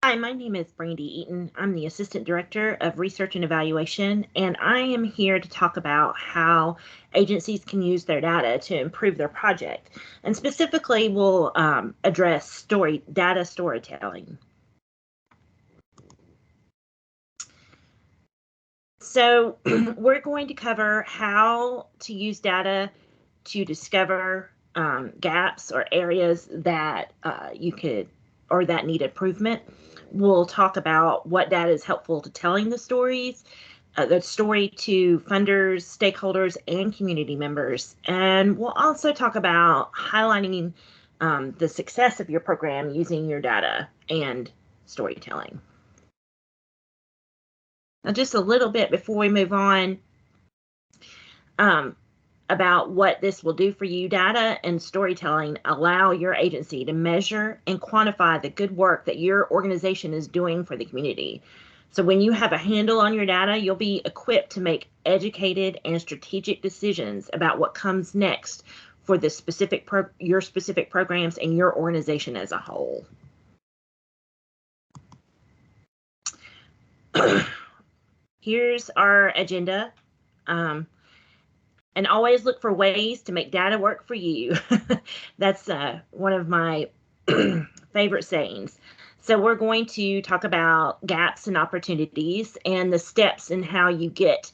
Hi, my name is Brandy Eaton. I'm the Assistant Director of Research and Evaluation, and I am here to talk about how agencies can use their data to improve their project. And specifically, we'll address data storytelling. So we're going to cover how to use data to discover gaps or areas that that need improvement. We'll talk about what data is helpful to telling the story to funders, stakeholders, and community members. And we'll also talk about highlighting the success of your program using your data and storytelling. Now, just a little bit before we move on, about what this will do for you. Data and storytelling allow your agency to measure and quantify the good work that your organization is doing for the community. So when you have a handle on your data, you'll be equipped to make educated and strategic decisions about what comes next for the your specific programs and your organization as a whole. Here's our agenda. And always look for ways to make data work for you. That's one of my favorite sayings. So we're going to talk about gaps and opportunities and the steps in how you get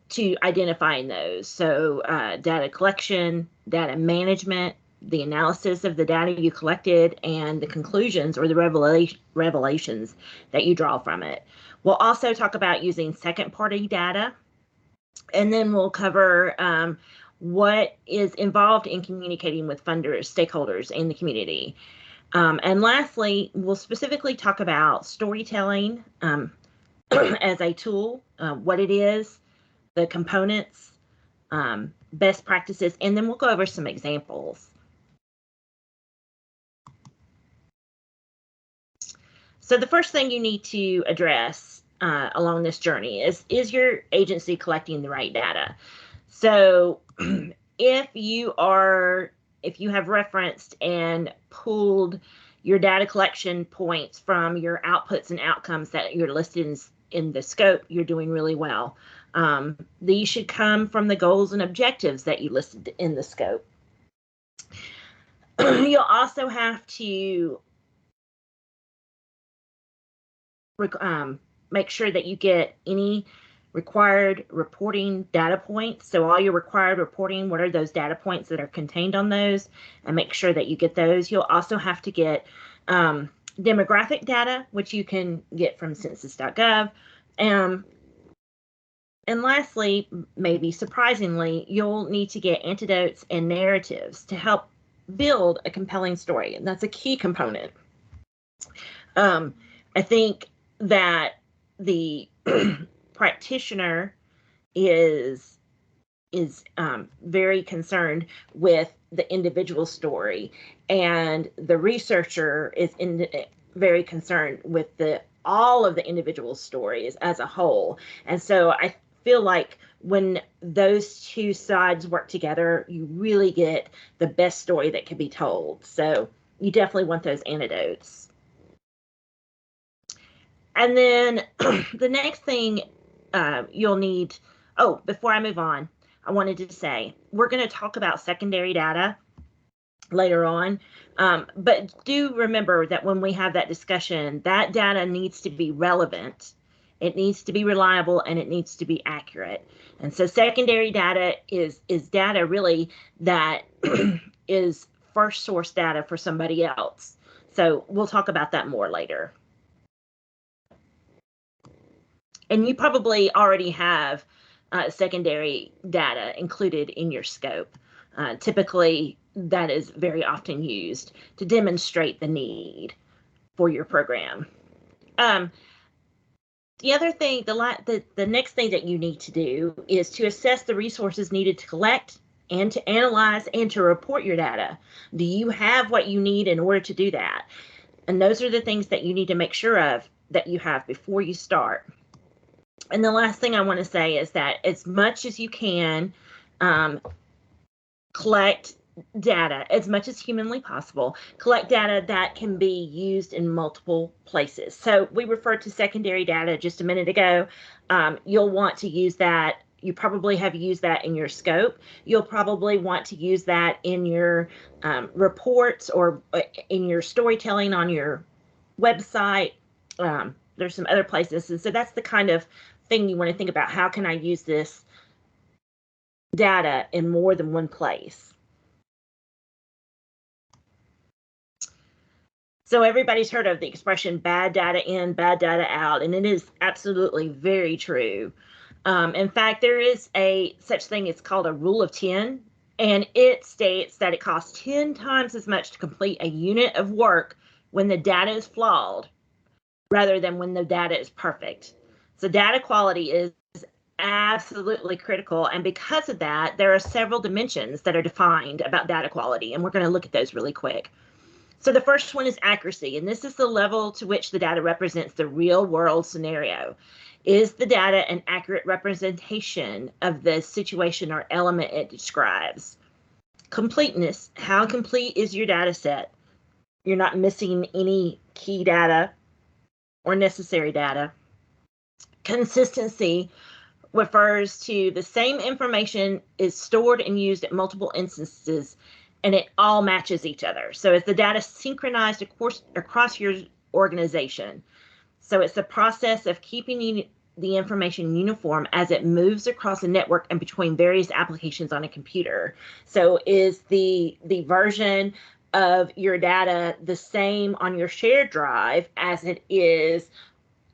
to identifying those. So data collection, data management, the analysis of the data you collected, and the conclusions or the revelations that you draw from it. We'll also talk about using second-party data. And then we'll cover what is involved in communicating with funders, stakeholders, and the community. And lastly, we'll specifically talk about storytelling as a tool, what it is, the components, best practices, and then we'll go over some examples. So the first thing you need to address along this journey is your agency collecting the right data? So if you have referenced and pulled your data collection points from your outputs and outcomes that you're listed in the scope, you're doing really well. These should come from the goals and objectives that you listed in the scope. You'll also have to make sure that you get any required reporting data points. So all your required reporting, what are those data points that are contained on those, and make sure that you get those. You'll also have to get demographic data, which you can get from census.gov. And lastly, maybe surprisingly, you'll need to get anecdotes and narratives to help build a compelling story. And that's a key component. I think that the practitioner is very concerned with the individual story, and the researcher is very concerned with all of the individual stories as a whole. And so I feel like when those two sides work together, you really get the best story that can be told. So you definitely want those anecdotes. And then the next thing you'll need, before I move on, I wanted to say, we're going to talk about secondary data later on, but do remember that when we have that discussion, that data needs to be relevant, it needs to be reliable, and it needs to be accurate. And so secondary data is data really that is first source data for somebody else. So we'll talk about that more later. And you probably already have secondary data included in your scope. Typically, that is very often used to demonstrate the need for your program. The other thing, the next thing that you need to do is to assess the resources needed to collect and to analyze and to report your data. Do you have what you need in order to do that? And those are the things that you need to make sure of that you have before you start. And the last thing I want to say is that as much as you can, collect data as much as humanly possible. Collect data that can be used in multiple places. So we referred to secondary data just a minute ago. You'll want to use that. You probably have used that in your scope. You'll probably want to use that in your reports or in your storytelling on your website. There's some other places. And so that's the kind of thing you want to think about. How can I use this data in more than one place? So everybody's heard of the expression bad data in, bad data out, and it is absolutely very true. In fact, there is a such thing, it's called a rule of 10, and it states that it costs 10 times as much to complete a unit of work when the data is flawed rather than when the data is perfect. So data quality is absolutely critical, and because of that, there are several dimensions that are defined about data quality, and we're going to look at those really quick. So the first one is accuracy, and this is the level to which the data represents the real world scenario. Is the data an accurate representation of the situation or element it describes? Completeness, how complete is your data set? You're not missing any key data or necessary data. Consistency refers to the same information is stored and used at multiple instances, and it all matches each other. So is the data synchronized across your organization? So it's the process of keeping the information uniform as it moves across a network and between various applications on a computer. So is the version of your data the same on your shared drive as it is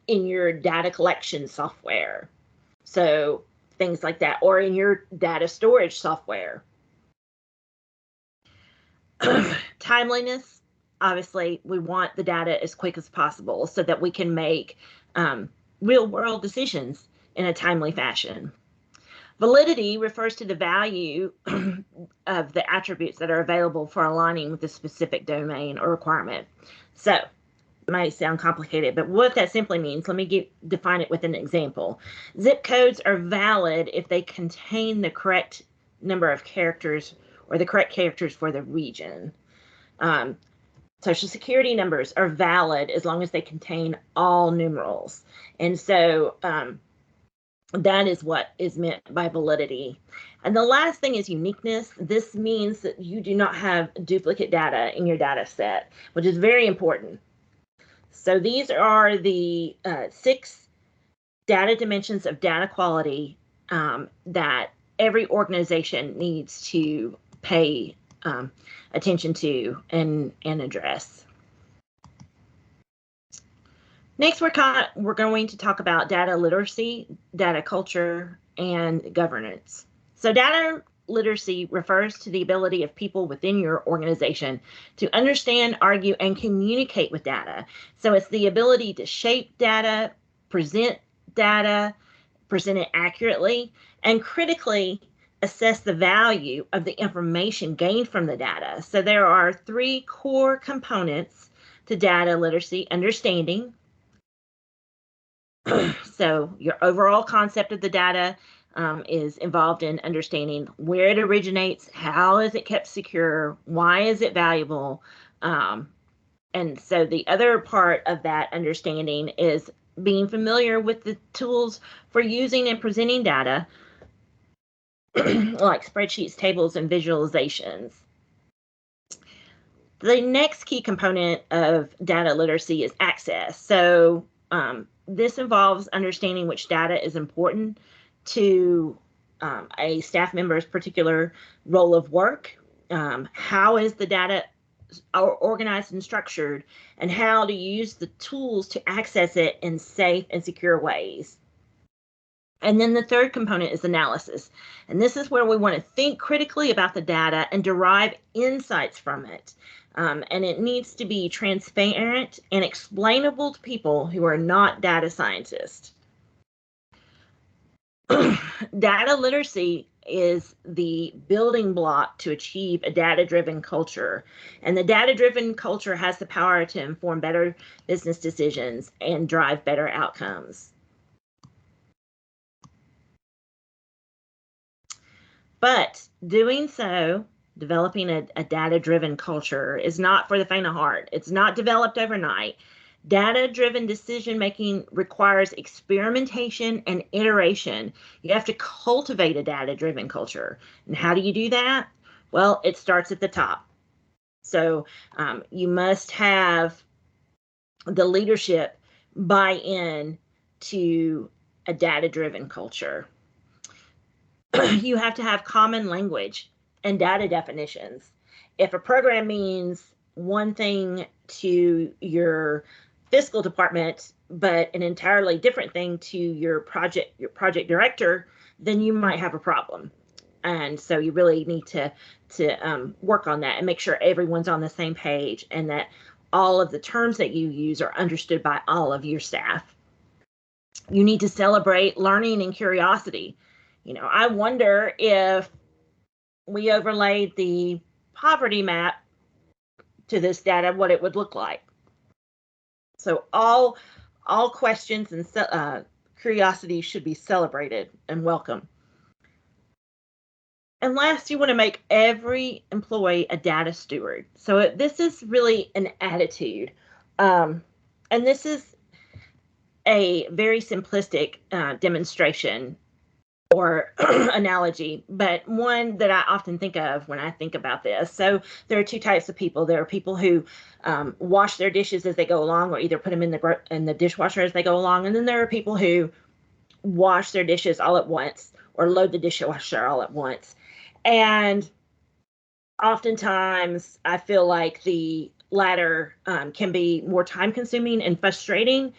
in your data collection software? So things like that, or in your data storage software. Timeliness, obviously, we want the data as quick as possible so that we can make real world decisions in a timely fashion. Validity refers to the value of the attributes that are available for aligning with a specific domain or requirement. So it might sound complicated, but what that simply means, let me define it with an example. Zip codes are valid if they contain the correct number of characters or the correct characters for the region. Social security numbers are valid as long as they contain all numerals. And so that is what is meant by validity. And the last thing is uniqueness. This means that you do not have duplicate data in your data set, which is very important. So these are the 6 data dimensions of data quality that every organization needs to pay attention to and address. Next, we're going to talk about data literacy, data culture, and governance. So data literacy refers to the ability of people within your organization to understand, argue, and communicate with data. So it's the ability to shape data, present it accurately, and critically assess the value of the information gained from the data. So there are 3 core components to data literacy: understanding. So your overall concept of the data is involved in understanding where it originates, how is it kept secure, why is it valuable, and so the other part of that understanding is being familiar with the tools for using and presenting data, like spreadsheets, tables, and visualizations. The next key component of data literacy is access. So this involves understanding which data is important to a staff member's particular role of work. How is the data organized and structured, and how to use the tools to access it in safe and secure ways. And then the third component is analysis. And this is where we want to think critically about the data and derive insights from it. And it needs to be transparent and explainable to people who are not data scientists. Data literacy is the building block to achieve a data-driven culture. And the data-driven culture has the power to inform better business decisions and drive better outcomes. But doing so Developing a data-driven culture is not for the faint of heart. It's not developed overnight. Data-driven decision-making requires experimentation and iteration. You have to cultivate a data-driven culture. And how do you do that? Well, it starts at the top. So you must have the leadership buy in to a data-driven culture. You have to have common language and data definitions. If a program means one thing to your fiscal department, but an entirely different thing to your project director, then you might have a problem. And so you really need to work on that and make sure everyone's on the same page and that all of the terms that you use are understood by all of your staff. You need to celebrate learning and curiosity. You know, I wonder if we overlaid the poverty map to this data, what it would look like. So all questions and curiosity should be celebrated and welcome. And last, you want to make every employee a data steward. So this is really an attitude. And this is a very simplistic demonstration or analogy, but one that I often think of when I think about this. So there are two types of people. There are people who wash their dishes as they go along, or either put them in the dishwasher as they go along. And then there are people who wash their dishes all at once or load the dishwasher all at once. And oftentimes I feel like the latter can be more time consuming and frustrating.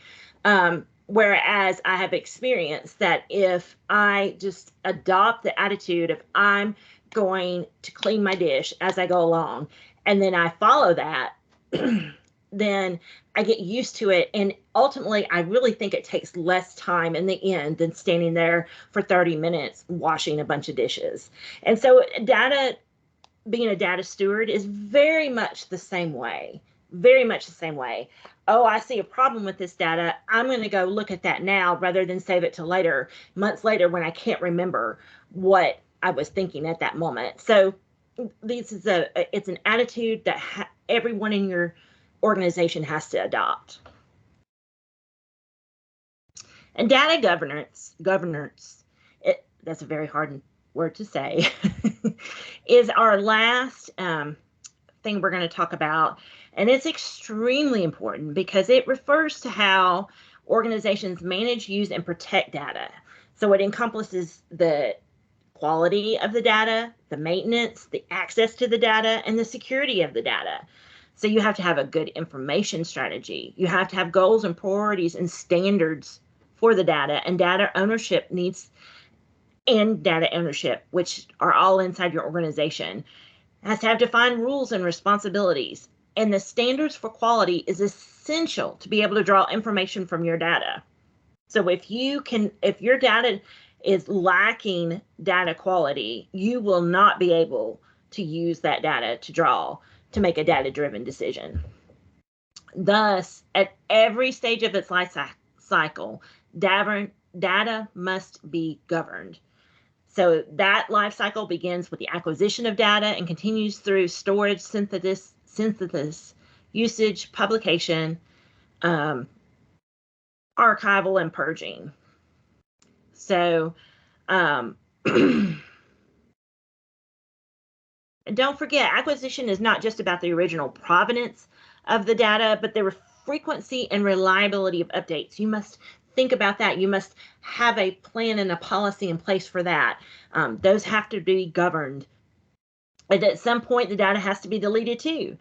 Whereas I have experienced that if I just adopt the attitude of I'm going to clean my dish as I go along, and then I follow that, then I get used to it. And ultimately, I really think it takes less time in the end than standing there for 30 minutes washing a bunch of dishes. And so being a data steward is very much the same way. Very much the same way. Oh, I see a problem with this data. I'm going to go look at that now rather than save it to later, months later, when I can't remember what I was thinking at that moment. So it's an attitude that everyone in your organization has to adopt. And data governance, that's a very hard word to say, is our last thing we're going to talk about. And it's extremely important because it refers to how organizations manage, use, and protect data. So it encompasses the quality of the data, the maintenance, the access to the data, and the security of the data. So you have to have a good information strategy. You have to have goals and priorities and standards for the data, and data ownership, which are all inside your organization. It has to have defined rules and responsibilities. And the standards for quality is essential to be able to draw information from your data. So if your data is lacking data quality, you will not be able to use that data to make a data-driven decision. Thus, at every stage of its life cycle, data must be governed. So that life cycle begins with the acquisition of data and continues through storage, synthesis, usage, publication, archival, and purging. So and don't forget, acquisition is not just about the original provenance of the data, but the frequency and reliability of updates. You must think about that. You must have a plan and a policy in place for that. Those have to be governed. And at some point, the data has to be deleted too.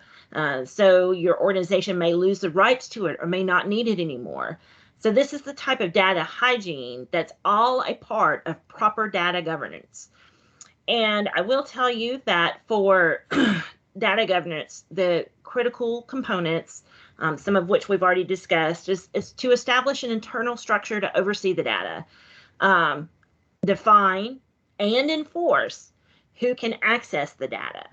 So your organization may lose the rights to it or may not need it anymore. So this is the type of data hygiene that's all a part of proper data governance. And I will tell you that for data governance, the critical components, some of which we've already discussed, is to establish an internal structure to oversee the data, define and enforce who can access the data,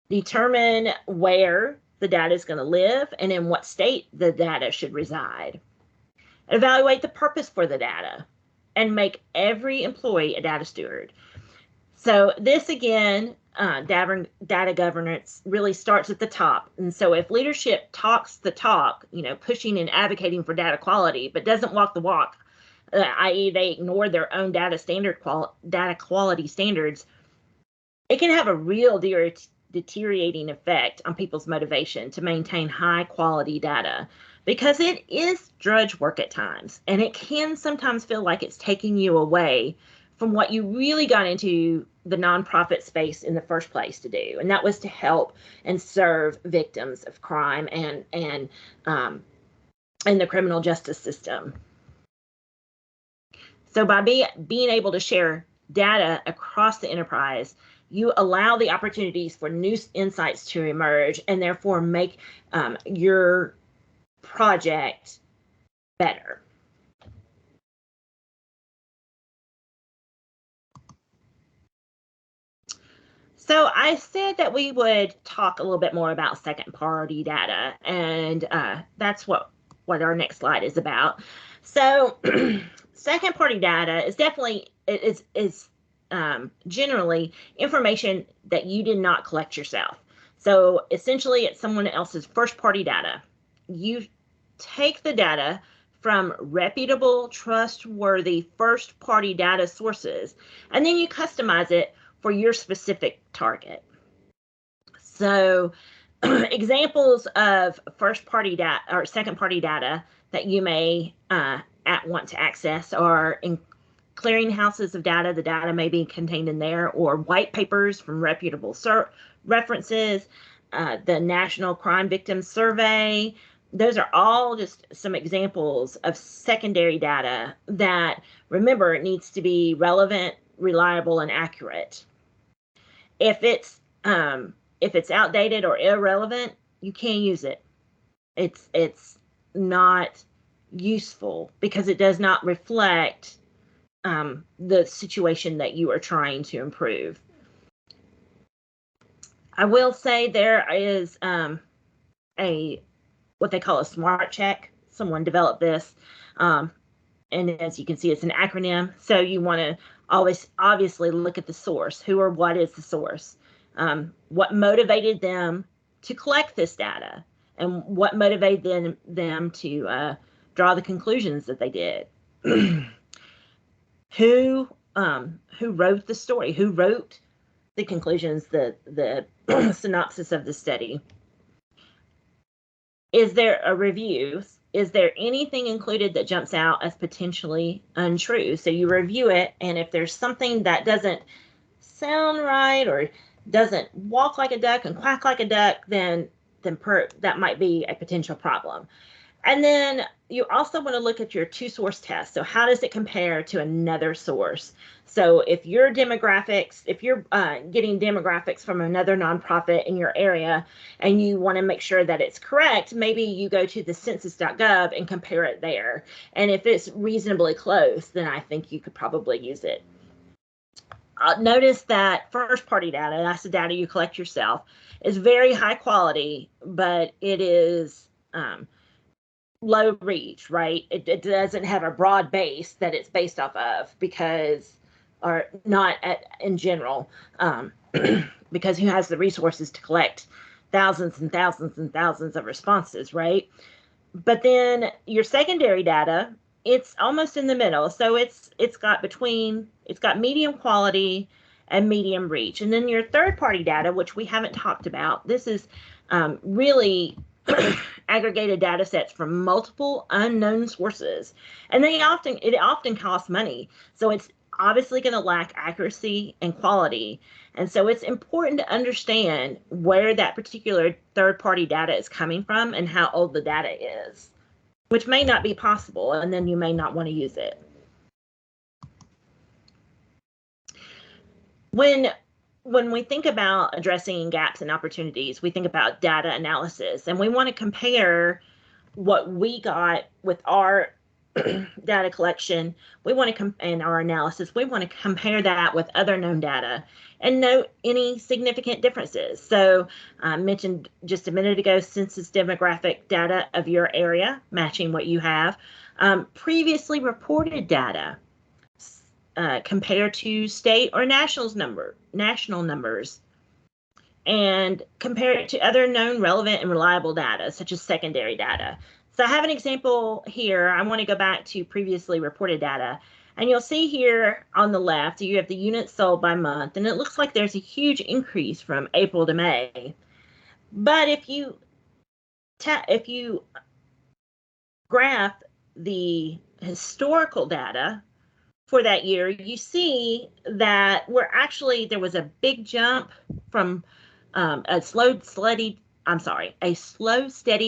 determine where the data is going to live and in what state the data should reside, evaluate the purpose for the data, and make every employee a data steward. So this again data governance really starts at the top. And so if leadership talks the talk, pushing and advocating for data quality, but doesn't walk the walk, i.e. they ignore their own data quality standards, it can have a real deteriorating effect on people's motivation to maintain high quality data, because it is drudge work at times, and it can sometimes feel like it's taking you away from what you really got into the nonprofit space in the first place to do, and that was to help and serve victims of crime and the criminal justice system. So by being able to share data across the enterprise, you allow the opportunities for new insights to emerge and therefore make your project better. So I said that we would talk a little bit more about second-party data, and that's what our next slide is about. So second-party data is definitely generally information that you did not collect yourself. So essentially, it's someone else's first-party data. You take the data from reputable, trustworthy first-party data sources, and then you customize it for your specific target. So examples of first-party data or second-party data that you may want to access are in clearinghouses of data. The data may be contained in there, or white papers from reputable references, the National Crime Victims Survey. Those are all just some examples of secondary data that, remember, it needs to be relevant, reliable, and accurate. If it's outdated or irrelevant, you can't use it. It's not useful because it does not reflect the situation that you are trying to improve. I will say there is what they call a smart check. Someone developed this, and as you can see, it's an acronym. So you want to always obviously look at the source. Who or what is the source? What motivated them to collect this data, and what motivated them to draw the conclusions that they did. Who wrote the story? Who wrote the conclusions, the synopsis of the study? Is there a review? Is there anything included that jumps out as potentially untrue? So you review it, and if there's something that doesn't sound right or doesn't walk like a duck and quack like a duck, then that might be a potential problem. And then you also want to look at your two-source test. So how does it compare to another source? So if you're getting demographics from another nonprofit in your area and you want to make sure that it's correct, maybe you go to the census.gov and compare it there. And if it's reasonably close, then I think you could probably use it. Notice that first-party data, that's the data you collect yourself, is very high quality, but it is low reach, right? It doesn't have a broad base that it's based off of, in general, because who has the resources to collect thousands and thousands and thousands of responses, right? But then your secondary data, it's almost in the middle. So it's got medium quality and medium reach. And then your third-party data, which we haven't talked about, this is really aggregated data sets from multiple unknown sources, and it often costs money. So it's obviously going to lack accuracy and quality. And so it's important to understand where that particular third-party data is coming from and how old the data is, which may not be possible, and then you may not want to use it. When we think about addressing gaps and opportunities, we think about data analysis, and we want to compare what we got with our data collection. And our analysis, we want to compare that with other known data and note any significant differences. So I mentioned just a minute ago, census demographic data of your area, matching what you have. Previously reported data, compared to state or national numbers. and compare it to other known relevant and reliable data, such as secondary data. So I have an example here. I want to go back to previously reported data. And you'll see here on the left, you have the units sold by month, and it looks like there's a huge increase from April to May. But if you graph the historical data for that year, you see that there was a big jump from a slow, steady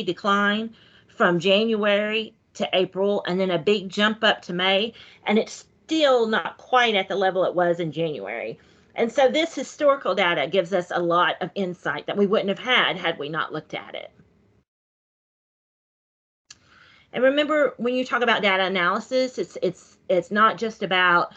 decline from January to April, and then a big jump up to May, and it's still not quite at the level it was in January. And so this historical data gives us a lot of insight that we wouldn't have had we not looked at it. And remember, when you talk about data analysis, it's not just about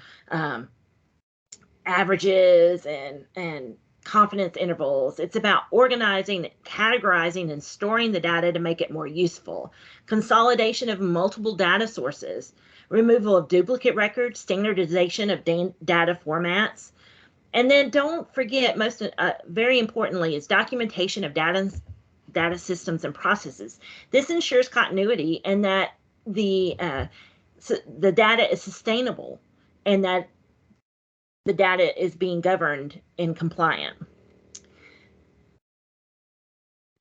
averages and confidence intervals. It's about organizing, categorizing, and storing the data to make it more useful. Consolidation of multiple data sources, removal of duplicate records, standardization of data formats. And then don't forget, very importantly, is documentation of data systems and processes. This ensures continuity and that the data is sustainable and that the data is being governed and compliant.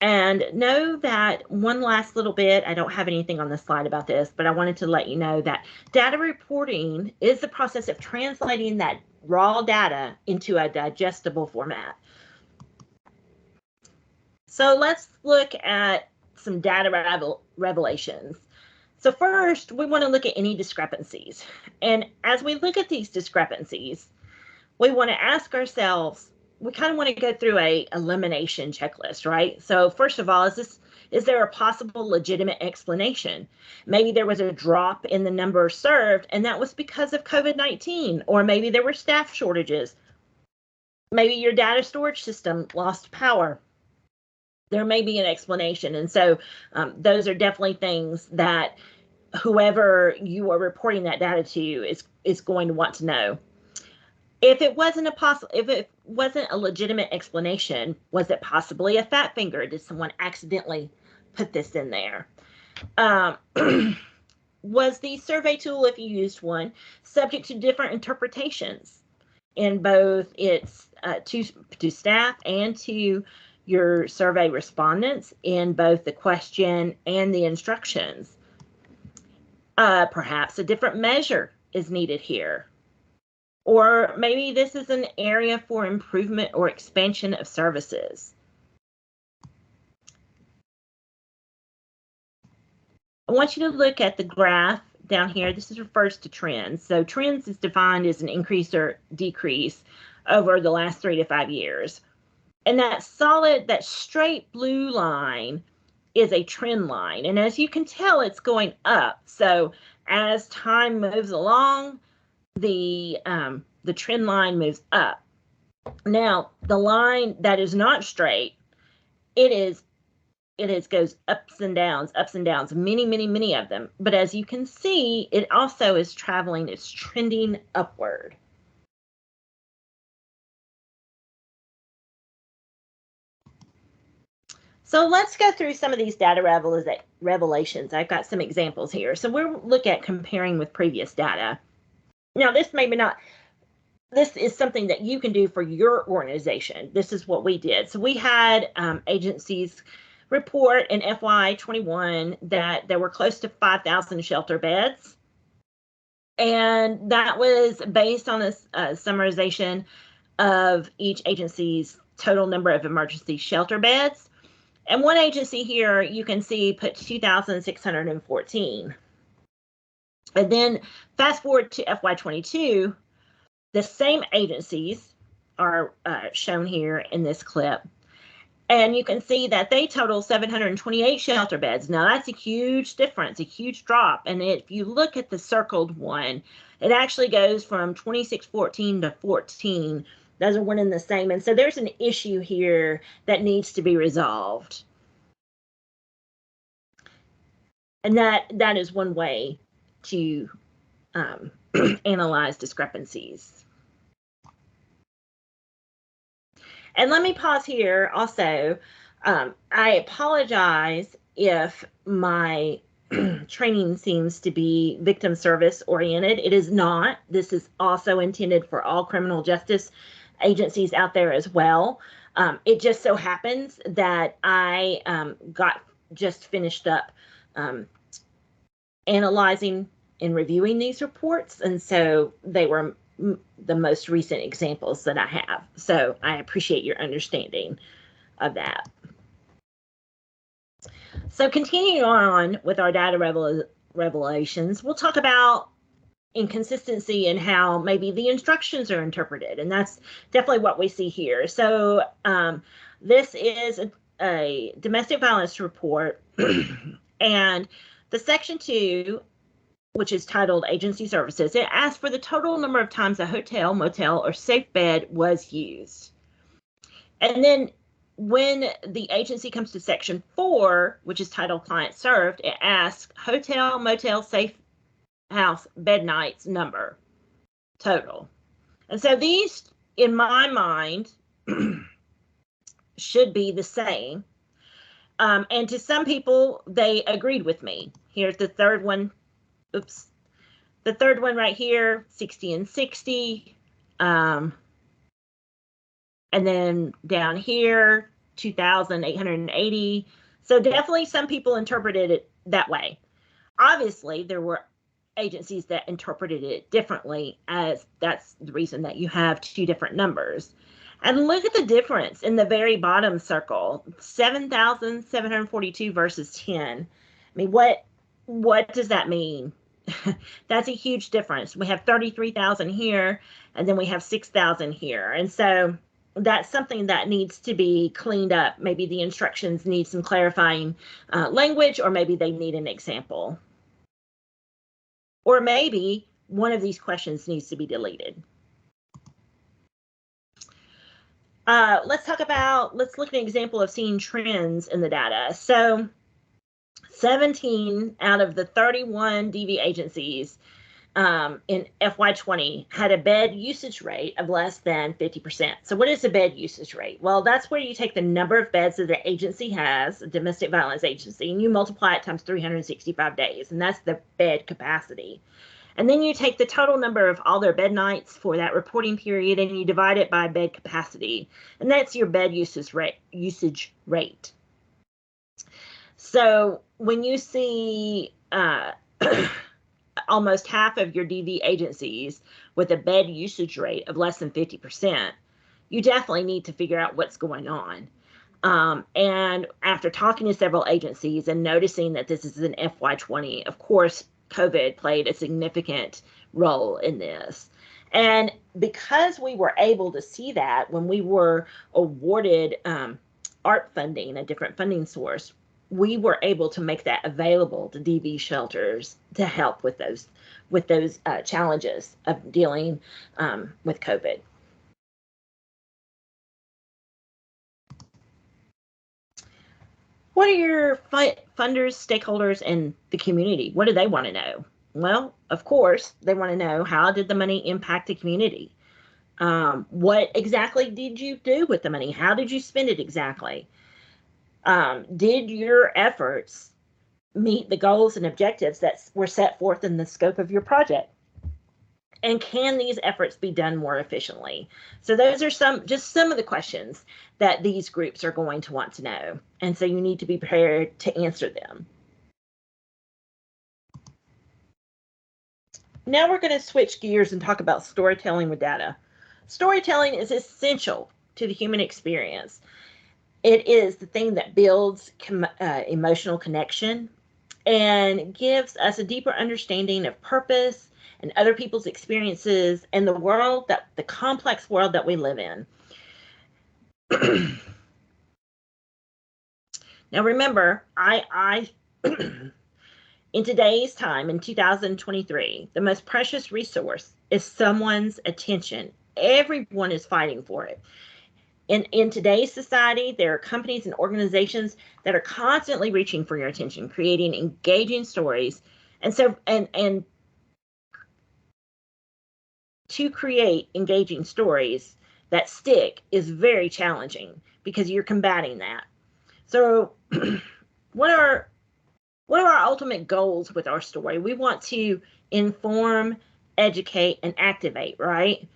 And know that one last little bit, I don't have anything on the slide about this, but I wanted to let you know that data reporting is the process of translating that raw data into a digestible format. So let's look at some data revelations. So first, we want to look at any discrepancies. And as we look at these discrepancies, we want to ask ourselves, we kind of want to go through a elimination checklist, right? So first of all, is there a possible legitimate explanation? Maybe there was a drop in the number served, and that was because of COVID-19, or maybe there were staff shortages. Maybe your data storage system lost power. There may be an explanation. And so those are definitely things that whoever you are reporting that data to is going to want to know. If it wasn't a legitimate explanation, was it possibly a fat finger? Did someone accidentally put this in there? Was the survey tool, if you used one, subject to different interpretations in both its to staff and to your survey respondents in both the question and the instructions? Perhaps a different measure is needed here. Or maybe this is an area for improvement or expansion of services. I want you to look at the graph down here. This refers to trends. So trends is defined as an increase or decrease over the last 3 to 5 years. And that straight blue line is a trend line. And as you can tell, it's going up. So as time moves along, the trend line moves up. Now, the line that is not straight, it goes ups and downs, many of them. But as you can see, it also is it's trending upward. So let's go through some of these data revelations. I've got some examples here. So we'll look at comparing with previous data. Now, this is something that you can do for your organization. This is what we did. So we had agencies report in FY21 that there were close to 5,000 shelter beds. And that was based on a summarization of each agency's total number of emergency shelter beds. And one agency here, you can see, put 2,614. And then fast forward to FY22, the same agencies are shown here in this clip. And you can see that they total 728 shelter beds. Now, that's a huge difference, a huge drop. And if you look at the circled one, it actually goes from 2614 to 14. Those are one and the same. And so there's an issue here that needs to be resolved. And that is one way to analyze discrepancies. And let me pause here also. I apologize if my training seems to be victim service oriented. It is not. This is also intended for all criminal justice agencies out there as well. It just so happens that I got just finished up analyzing and reviewing these reports, and so they were the most recent examples that I have. So I appreciate your understanding of that. So continuing on with our data revelations, we'll talk about inconsistency and how maybe the instructions are interpreted, and that's definitely what we see here. So this is a domestic violence report, and the section 2, which is titled Agency Services, it asks for the total number of times a hotel, motel, or safe bed was used. And then when the agency comes to section 4, which is titled Client Served, it asks hotel, motel, safe house, bed nights, number, total. And so these, in my mind, should be the same. And to some people, they agreed with me. Here's the third one. Oops. The third one right here, 60 and 60. And then down here, 2,880. So definitely some people interpreted it that way. Obviously, there were agencies that interpreted it differently, as that's the reason that you have two different numbers. And look at the difference in the very bottom circle, 7,742 versus 10. I mean, what does that mean? That's a huge difference. We have 33,000 here, and then we have 6,000 here. And so that's something that needs to be cleaned up. Maybe the instructions need some clarifying language, or maybe they need an example. Or maybe one of these questions needs to be deleted. Let's look at an example of seeing trends in the data. So 17 out of the 31 DV agencies in FY20 had a bed usage rate of less than 50%. So what is a bed usage rate? Well, that's where you take the number of beds that the agency has, a domestic violence agency, and you multiply it times 365 days, and that's the bed capacity. And then you take the total number of all their bed nights for that reporting period, and you divide it by bed capacity, and that's your bed usage rate. So when you see almost half of your DV agencies with a bed usage rate of less than 50%, you definitely need to figure out what's going on. And after talking to several agencies and noticing that this is an FY20, of course, COVID played a significant role in this. And because we were able to see that when we were awarded ARP funding, a different funding source, we were able to make that available to DV shelters to help with those challenges of dealing with COVID. What are your funders, stakeholders, and the community? What do they want to know? Well, of course, they want to know, how did the money impact the community? What exactly did you do with the money? How did you spend it exactly? Did your efforts meet the goals and objectives that were set forth in the scope of your project? And can these efforts be done more efficiently? So those are just some of the questions that these groups are going to want to know. And so you need to be prepared to answer them. Now we're going to switch gears and talk about storytelling with data. Storytelling is essential to the human experience. It is the thing that builds emotional connection and gives us a deeper understanding of purpose and other people's experiences and the complex world that we live in. Now remember, in today's time, in 2023, the most precious resource is someone's attention. Everyone is fighting for it. In today's society, there are companies and organizations that are constantly reaching for your attention, creating engaging stories. And to create engaging stories, that stick is very challenging because you're combating that. So what are our ultimate goals with our story? We want to inform, educate, and activate, right?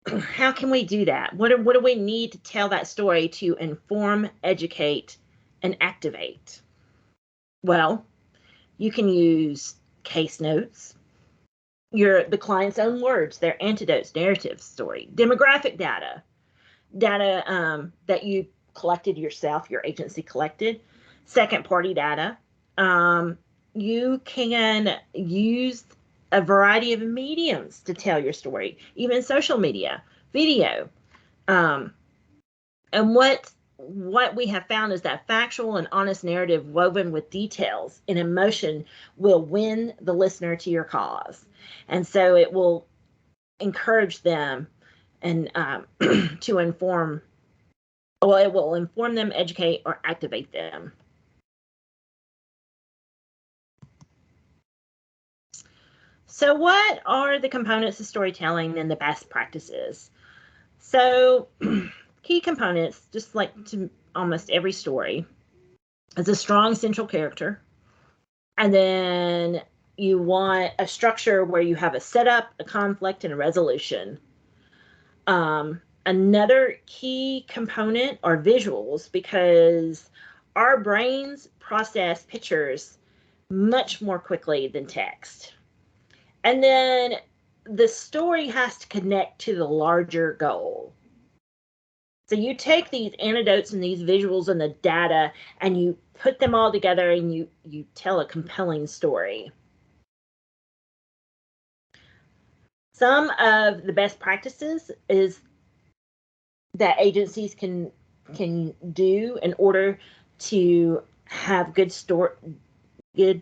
How can we do that? What do we need to tell that story to inform, educate, and activate? Well, you can use case notes, the client's own words, their anecdotes, narrative, story, demographic data that you collected yourself, your agency collected, second party data. You can use a variety of mediums to tell your story, even social media, video. And what we have found is that factual and honest narrative woven with details and emotion will win the listener to your cause. And so it will encourage them and to inform, well, it will inform them, educate, or activate them. So what are the components of storytelling and the best practices? So key components, just like to almost every story, is a strong central character. And then you want a structure where you have a setup, a conflict, and a resolution. Another key component are visuals, because our brains process pictures much more quickly than text. And then the story has to connect to the larger goal. So you take these anecdotes and these visuals and the data and you put them all together and you tell a compelling story. Some of the best practices is that agencies can do in order to have good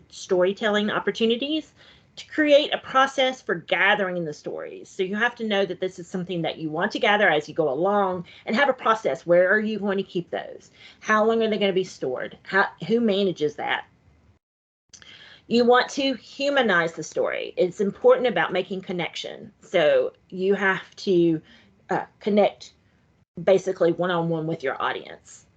storytelling opportunities, to create a process for gathering the stories. So you have to know that this is something that you want to gather as you go along, and have a process. Where are you going to keep those? How long are they going to be stored? Who manages that? You want to humanize the story. It's important about making connection. So you have to connect basically one-on-one with your audience.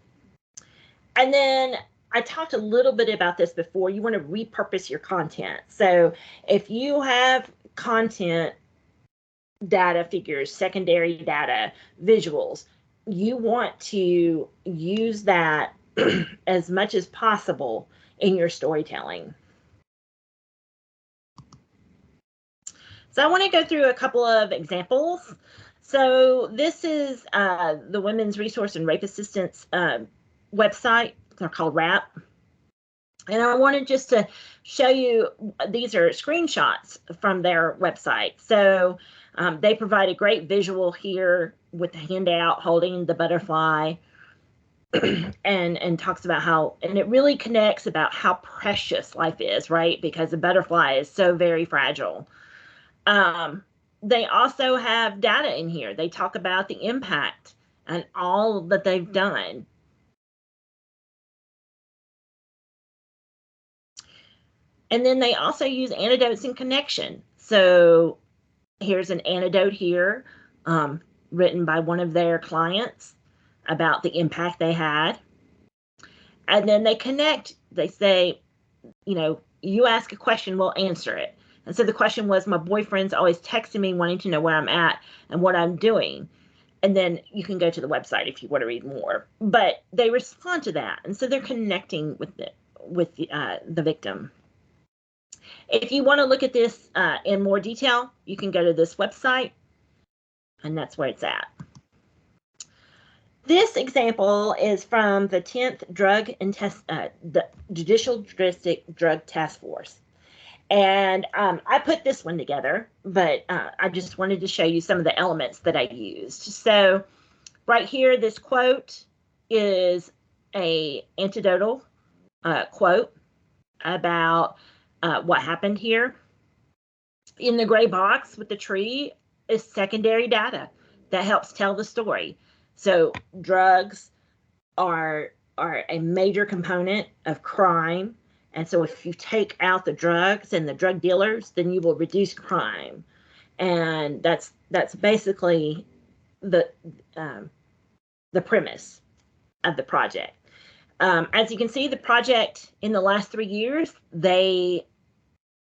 And then I talked a little bit about this before. You want to repurpose your content. So if you have content, data, figures, secondary data, visuals, you want to use that as much as possible in your storytelling. So I want to go through a couple of examples. So this is the Women's Resource and Rape Assistance website. They're called WRAP. And I wanted just to show you, these are screenshots from their website. So they provide a great visual here with the handout holding the butterfly and talks about how, and it really connects about how precious life is, right? Because a butterfly is so very fragile. They also have data in here. They talk about the impact and all that they've done. And then they also use anecdotes and connection. So here's an anecdote here written by one of their clients about the impact they had. And then they connect. They say, you know, you ask a question, we'll answer it. And so the question was, my boyfriend's always texting me wanting to know where I'm at and what I'm doing. And then you can go to the website if you want to read more. But they respond to that. And so they're connecting with the victim. If you want to look at this in more detail, you can go to this website, and that's where it's at. This example is from the 10th the Judicial Drug Task Force. And I put this one together, but I just wanted to show you some of the elements that I used. So right here, this quote is a anecdotal quote about what happened here. In the gray box with the tree is secondary data that helps tell the story. So drugs are a major component of crime. And so if you take out the drugs and the drug dealers, then you will reduce crime. And that's basically the premise of the project. As you can see, the project in the last 3 years, they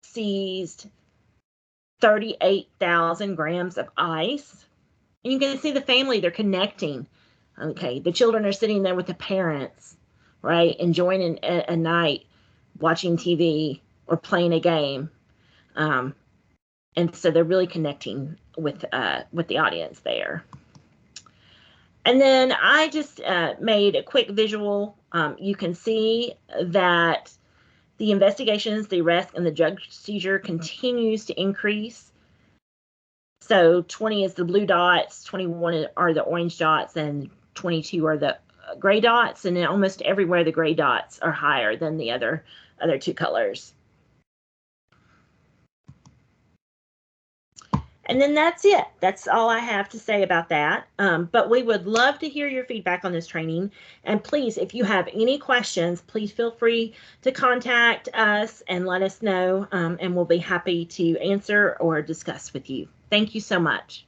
seized 38,000 grams of ice. And you can see the family, they're connecting. Okay, the children are sitting there with the parents, right, enjoying a night, watching TV or playing a game. And so they're really connecting with the audience there. And then I just made a quick visual. You can see that the investigations, the arrest, and the drug seizure continues to increase. So 20 is the blue dots, 21 are the orange dots, and 22 are the gray dots. And then almost everywhere the gray dots are higher than the other two colors. And then that's it. That's all I have to say about that. But we would love to hear your feedback on this training. And please, if you have any questions, please feel free to contact us and let us know, and we'll be happy to answer or discuss with you. Thank you so much.